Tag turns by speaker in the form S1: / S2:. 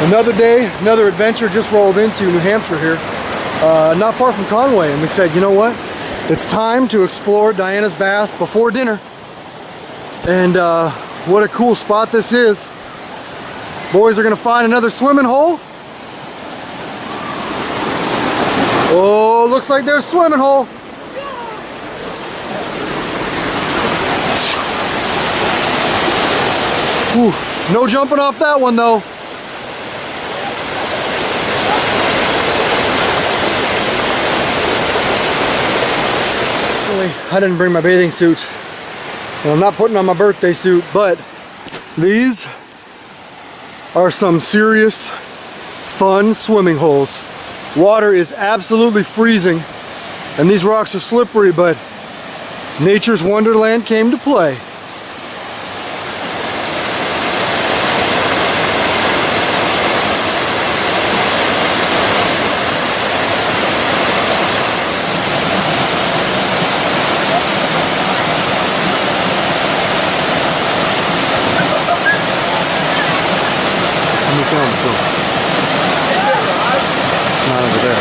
S1: Another day, another adventure just rolled into New Hampshire here, not far from Conway, and we said, you know what? It's time to explore Diana's Bath before dinner. And what a cool spot this is. Boys are gonna find another swimming hole. Oh, looks like there's a swimming hole. Whew, no jumping off that one though. I didn't bring my bathing suit, and I'm not putting on my birthday suit, but these are some serious fun swimming holes. Water is absolutely freezing, and these rocks are slippery, but nature's wonderland came to play. Not over there.